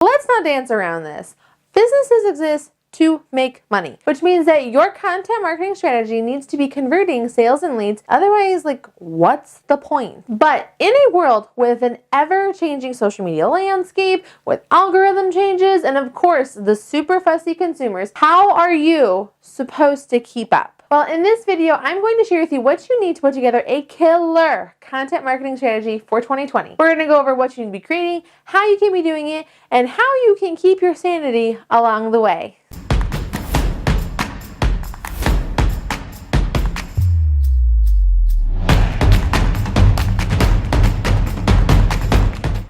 Let's not dance around this. Businesses exist to make money, which means that your content marketing strategy needs to be converting sales and leads. Otherwise, what's the point? But in a world with an ever-changing social media landscape, with algorithm changes, and of course, the super fussy consumers, how are you supposed to keep up? Well, in this video, I'm going to share with you what you need to put together a killer content marketing strategy for 2020. We're going to go over what you need to be creating, how you can be doing it, and how you can keep your sanity along the way.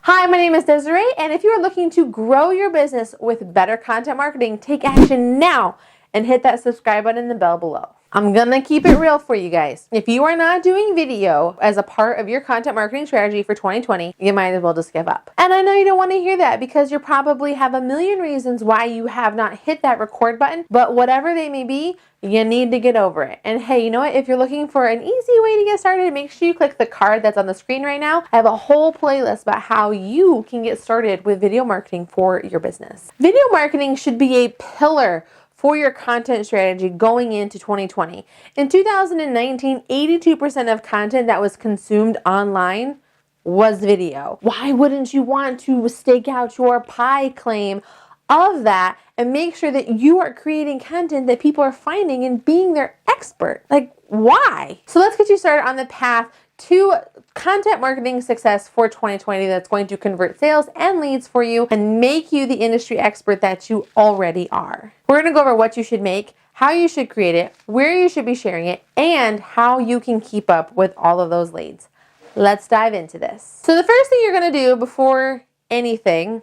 Hi, my name is Desiree, and if you are looking to grow your business with better content marketing, take action now and hit that subscribe button and the bell below. I'm gonna keep it real for you guys. If you are not doing video as a part of your content marketing strategy for 2020, you might as well just give up. And I know you don't want to hear that because you probably have a million reasons why you have not hit that record button, but whatever they may be, you need to get over it. And hey, you know what? If you're looking for an easy way to get started, make sure you click the card that's on the screen right now. I have a whole playlist about how you can get started with video marketing for your business. Video marketing should be a pillar for your content strategy going into 2020. In 2019, 82% of content that was consumed online was video. Why wouldn't you want to stake out your pie claim of that and make sure that you are creating content that people are finding and being their expert? Why? So let's get you started on the path to content marketing success for 2020 that's going to convert sales and leads for you and make you the industry expert that you already are. We're going to go over what you should make, how you should create it, where you should be sharing it, and how you can keep up with all of those leads. Let's dive into this. So the first thing you're going to do before anything,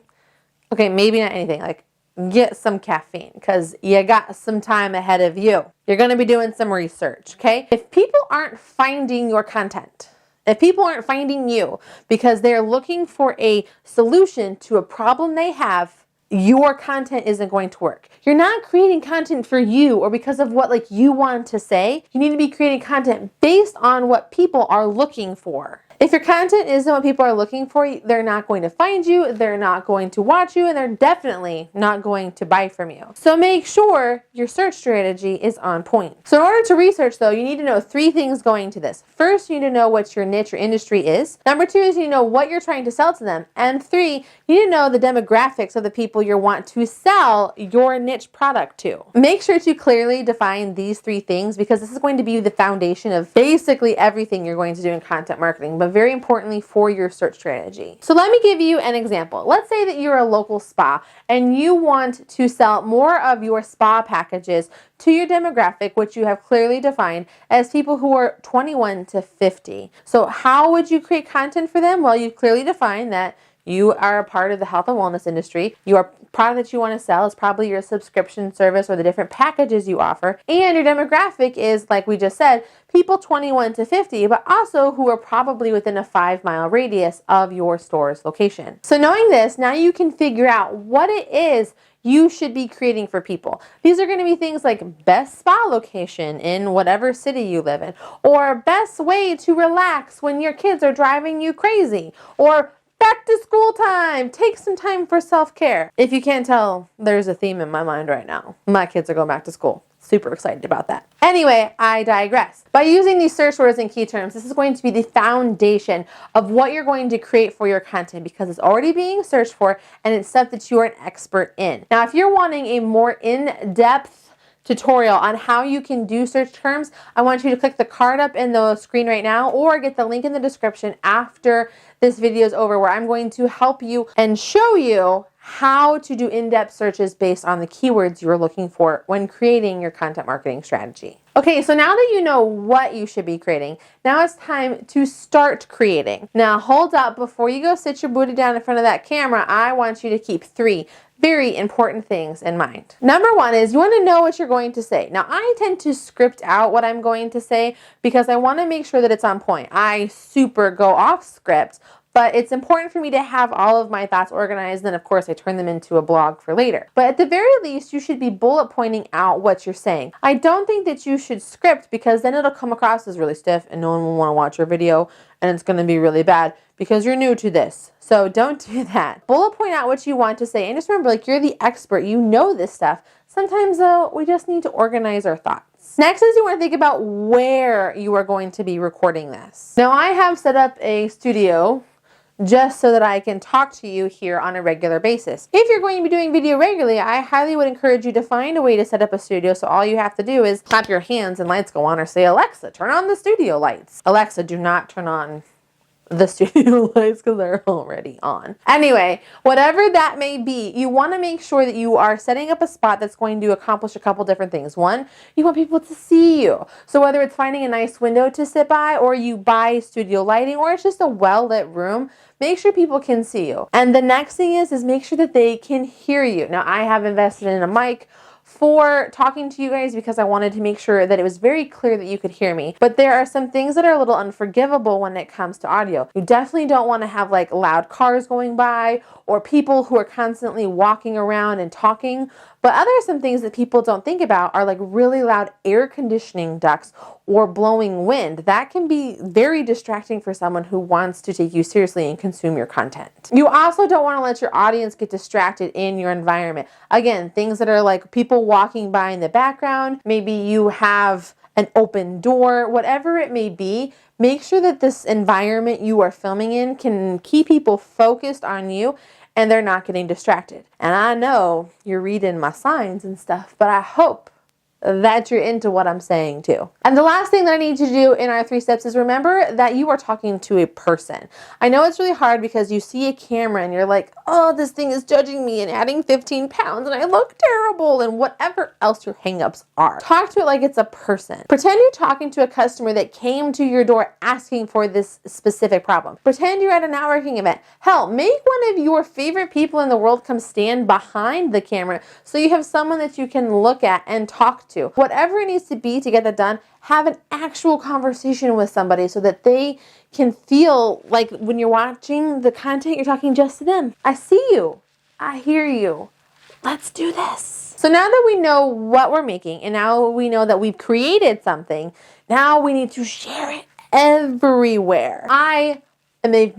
okay, maybe not anything, get some caffeine because you got some time ahead of you. You're going to be doing some research, okay? If people aren't finding your content, if people aren't finding you because they're looking for a solution to a problem they have, your content isn't going to work. You're not creating content for you or because of what you want to say. You need to be creating content based on what people are looking for. If your content isn't what people are looking for, they're not going to find you, they're not going to watch you, and they're definitely not going to buy from you. So make sure your search strategy is on point. So in order to research though, you need to know three things going to this. First, you need to know what your niche or industry is. Number two is you need to know what you're trying to sell to them. And three, you need to know the demographics of the people you want to sell your niche product to. Make sure to clearly define these three things because this is going to be the foundation of basically everything you're going to do in content marketing, but very importantly for your search strategy. So let me give you an example. Let's say that you're a local spa and you want to sell more of your spa packages to your demographic, which you have clearly defined as people who are 21 to 50. So how would you create content for them? Well, you've clearly defined that you are a part of the health and wellness industry. Your product that you want to sell is probably your subscription service or the different packages you offer. And your demographic is, like we just said, people 21 to 50, but also who are probably within a 5-mile radius of your store's location. So knowing this, now you can figure out what it is you should be creating for people. These are going to be things like best spa location in whatever city you live in, or best way to relax when your kids are driving you crazy, or back to school time. Take some time for self-care. If you can't tell, there's a theme in my mind right now. My kids are going back to school. Super excited about that. Anyway, I digress. By using these search words and key terms, this is going to be the foundation of what you're going to create for your content because it's already being searched for and it's stuff that you're an expert in. Now, if you're wanting a more in-depth tutorial on how you can do search terms, I want you to click the card up in the screen right now or get the link in the description after this video is over where I'm going to help you and show you how to do in-depth searches based on the keywords you're looking for when creating your content marketing strategy. Okay, so now that you know what you should be creating, now it's time to start creating. Now hold up, before you go sit your booty down in front of that camera, I want you to keep three very important things in mind. Number one is you want to know what you're going to say. Now, I tend to script out what I'm going to say because I want to make sure that it's on point. I super go off script, but it's important for me to have all of my thoughts organized. Then, of course, I turn them into a blog for later. But at the very least, you should be bullet pointing out what you're saying. I don't think that you should script, because then it'll come across as really stiff and no one will want to watch your video, and it's going to be really bad because you're new to this. So don't do that. Bullet point out what you want to say. And just remember, like, you're the expert. You know this stuff. Sometimes, though, we just need to organize our thoughts. Next is you want to think about where you are going to be recording this. Now, I have set up a studio just so that I can talk to you here on a regular basis. If you're going to be doing video regularly, I highly would encourage you to find a way to set up a studio, so all you have to do is clap your hands and lights go on, or say, Alexa, turn on the studio lights. Alexa, do not turn on the studio lights because they're already on. Anyway, whatever that may be, you want to make sure that you are setting up a spot that's going to accomplish a couple different things. One, you want people to see you. So whether it's finding a nice window to sit by, or you buy studio lighting, or it's just a well-lit room, make sure people can see you. And the next thing is make sure that they can hear you. Now, I have invested in a mic for talking to you guys because I wanted to make sure that it was very clear that you could hear me. But there are some things that are a little unforgivable when it comes to audio. You definitely don't want to have like loud cars going by or people who are constantly walking around and talking. But some things that people don't think about are like really loud air conditioning ducts or blowing wind. That can be very distracting for someone who wants to take you seriously and consume your content. You also don't want to let your audience get distracted in your environment. Again, things that are like people walking by in the background, maybe you have an open door, whatever it may be, make sure that this environment you are filming in can keep people focused on you and they're not getting distracted. And I know you're reading my signs and stuff, but I hope that you're into what I'm saying too. And the last thing that I need you to do in our 3 steps is remember that you are talking to a person. I know it's really hard because you see a camera and you're like, oh, this thing is judging me and adding 15 pounds and I look terrible and whatever else your hangups are. Talk to it like it's a person. Pretend you're talking to a customer that came to your door asking for this specific problem. Pretend you're at a networking event. Hell, make one of your favorite people in the world come stand behind the camera so you have someone that you can look at and talk to. Whatever it needs to be to get that done, have an actual conversation with somebody so that they can feel like when you're watching the content, you're talking just to them. I see you. I hear you. Let's do this. So now that we know what we're making and now we know that we've created something, now we need to share it everywhere. I am a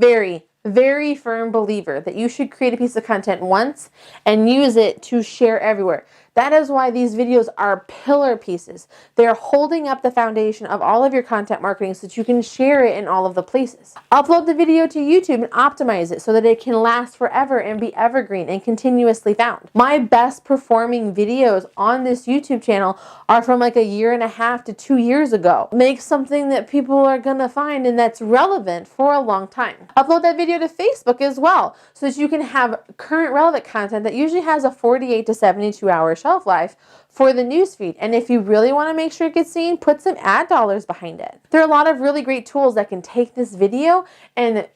very firm believer that you should create a piece of content once and use it to share everywhere. That is why these videos are pillar pieces. They're holding up the foundation of all of your content marketing so that you can share it in all of the places. Upload the video to YouTube and optimize it so that it can last forever and be evergreen and continuously found. My best performing videos on this YouTube channel are from like 1.5 to 2 years ago. Make something that people are gonna find and that's relevant for a long time. Upload that video to Facebook as well so that you can have current relevant content that usually has a 48 to 72 hour shelf life for the newsfeed. And if you really want to make sure it gets seen, put some ad dollars behind it. There are a lot of really great tools that can take this video and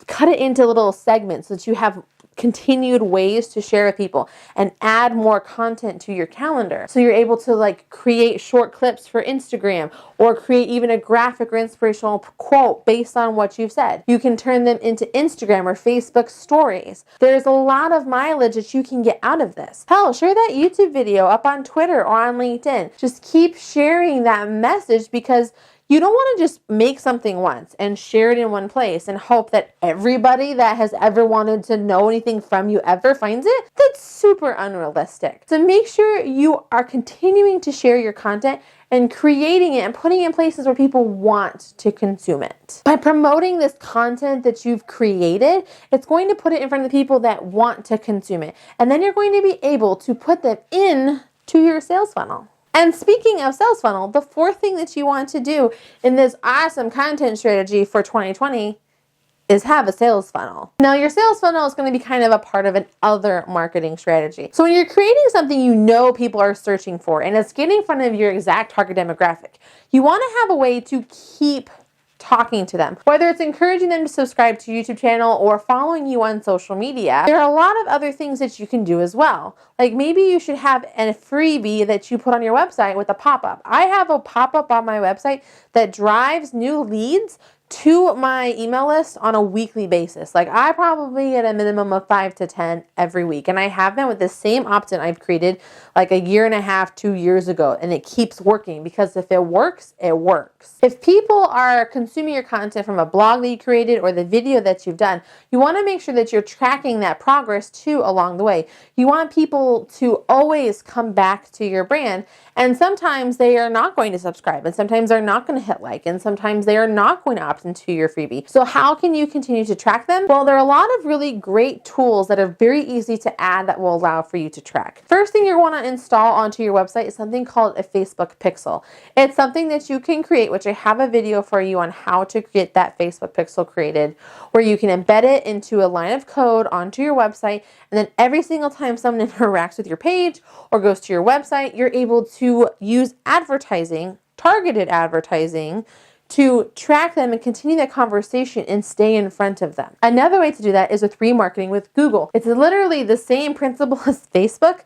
cut it into little segments so that you have continued ways to share with people and add more content to your calendar. So you're able to like create short clips for Instagram or create even a graphic or inspirational quote based on what you've said. You can turn them into Instagram or Facebook stories. There's a lot of mileage that you can get out of this. Hell, share that YouTube video up on Twitter or on LinkedIn. Just keep sharing that message because you don't want to just make something once and share it in one place and hope that everybody that has ever wanted to know anything from you ever finds it. That's super unrealistic. So make sure you are continuing to share your content and creating it and putting it in places where people want to consume it. By promoting this content that you've created, it's going to put it in front of the people that want to consume it. And then you're going to be able to put them in to your sales funnel. And speaking of sales funnel, the 4th thing that you want to do in this awesome content strategy for 2020 is have a sales funnel. Now, your sales funnel is going to be kind of a part of an other marketing strategy. So when you're creating something you know people are searching for and it's getting in front of your exact target demographic, you want to have a way to keep talking to them. Whether it's encouraging them to subscribe to your YouTube channel or following you on social media, there are a lot of other things that you can do as well. Like maybe you should have a freebie that you put on your website with a pop-up. I have a pop-up on my website that drives new leads to my email list on a weekly basis. Like I probably get a minimum of 5 to 10 every week. And I have them with the same opt-in I've created like a year and a half, 2 years ago. And it keeps working because if it works, it works. If people are consuming your content from a blog that you created or the video that you've done, you want to make sure that you're tracking that progress too along the way. You want people to always come back to your brand. And sometimes they are not going to subscribe, and sometimes they're not going to hit like, and sometimes they are not going to opt into your freebie. So how can you continue to track them? Well, there are a lot of really great tools that are very easy to add that will allow for you to track. First thing you want to install onto your website is something called a Facebook pixel. It's something that you can create, which I have a video for you on how to get that Facebook pixel created, where you can embed it into a line of code onto your website, and then every single time someone interacts with your page or goes to your website, you're able to use advertising, targeted advertising, to track them and continue that conversation and stay in front of them. Another way to do that is with remarketing with Google. It's literally the same principle as Facebook,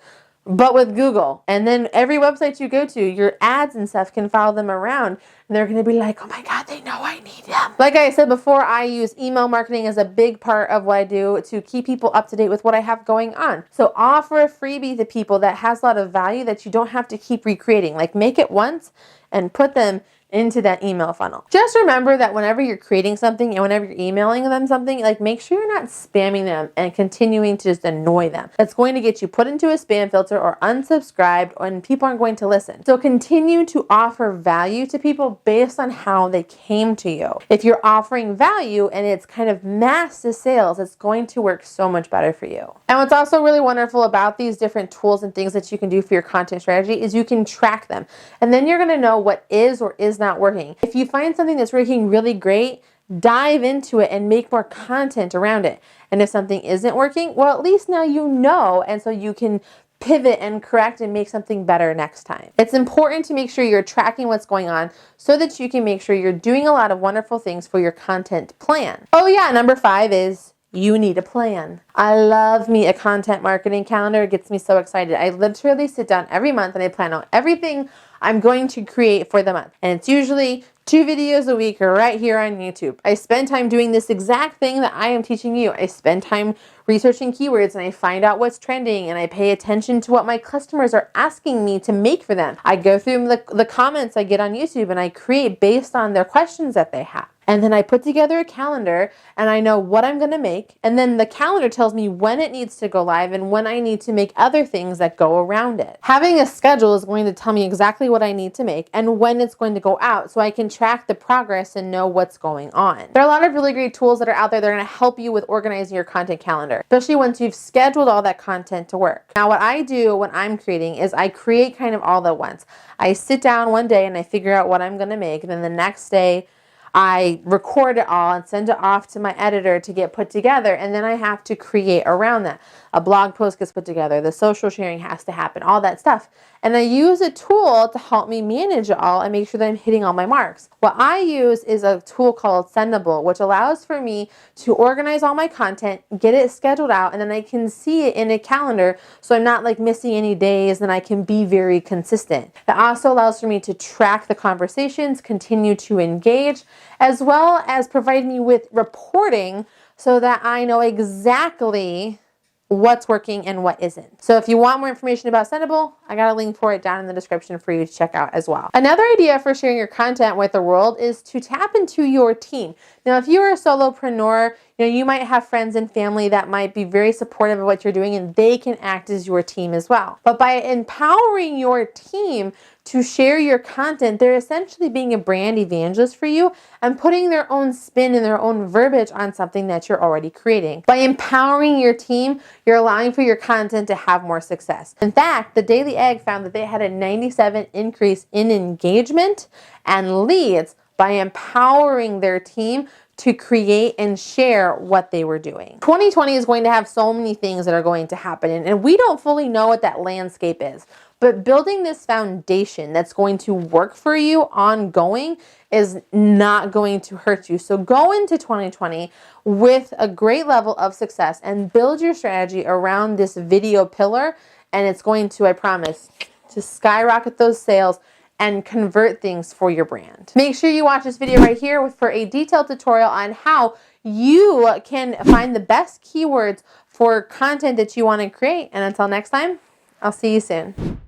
but with Google. And then every website you go to, your ads and stuff can follow them around. And they're going to be like, oh my God, they know I need them. Like I said before, I use email marketing as a big part of what I do to keep people up to date with what I have going on. So offer a freebie to people that has a lot of value that you don't have to keep recreating. Like make it once and put them into that email funnel. Just remember that whenever you're creating something and whenever you're emailing them something, like make sure you're not spamming them and continuing to just annoy them. That's going to get you put into a spam filter or unsubscribed, and people aren't going to listen. So continue to offer value to people based on how they came to you. If you're offering value and it's kind of mass to sales, it's going to work so much better for you. And what's also really wonderful about these different tools and things that you can do for your content strategy is you can track them. And then you're going to know what is or is not working. If you find something that's working really great, dive into it and make more content around it. And if something isn't working, well, at least now you know, and so you can pivot and correct and make something better next time. It's important to make sure you're tracking what's going on so that you can make sure you're doing a lot of wonderful things for your content plan. Oh yeah, number 5 is you need a plan. I love me a content marketing calendar. It gets me so excited. I literally sit down every month and I plan out everything I'm going to create for the month. And it's usually 2 videos a week right here on YouTube. I spend time doing this exact thing that I am teaching you. I spend time researching keywords and I find out what's trending and I pay attention to what my customers are asking me to make for them. I go through the comments I get on YouTube and I create based on their questions that they have. And then I put together a calendar and I know what I'm going to make. And then the calendar tells me when it needs to go live and when I need to make other things that go around it. Having a schedule is going to tell me exactly what I need to make and when it's going to go out so I can track the progress and know what's going on. There are a lot of really great tools that are out there that are going to help you with organizing your content calendar, especially once you've scheduled all that content to work. Now, what I do when I'm creating is I create kind of all at once. I sit down one day and I figure out what I'm going to make, and then the next day I record it all and send it off to my editor to get put together, and then I have to create around that. A blog post gets put together, the social sharing has to happen, all that stuff. And I use a tool to help me manage it all and make sure that I'm hitting all my marks. What I use is a tool called Sendable, which allows for me to organize all my content, get it scheduled out, and then I can see it in a calendar so I'm not like missing any days, and I can be very consistent. It also allows for me to track the conversations, continue to engage, as well as provide me with reporting so that I know exactly what's working and what isn't. So if you want more information about Sendable, I got a link for it down in the description for you to check out as well. Another idea for sharing your content with the world is to tap into your team. Now, if you're a solopreneur, you might have friends and family that might be very supportive of what you're doing, and they can act as your team as well. But by empowering your team to share your content, they're essentially being a brand evangelist for you and putting their own spin and their own verbiage on something that you're already creating. By empowering your team, you're allowing for your content to have more success. In fact, the Daily Egg found that they had a 97% increase in engagement and leads by empowering their team to create and share what they were doing. 2020 is going to have so many things that are going to happen, and we don't fully know what that landscape is. But building this foundation that's going to work for you ongoing is not going to hurt you. So go into 2020 with a great level of success and build your strategy around this video pillar, and it's going to, I promise, to skyrocket those sales and convert things for your brand. Make sure you watch this video right here for a detailed tutorial on how you can find the best keywords for content that you want to create. And until next time, I'll see you soon.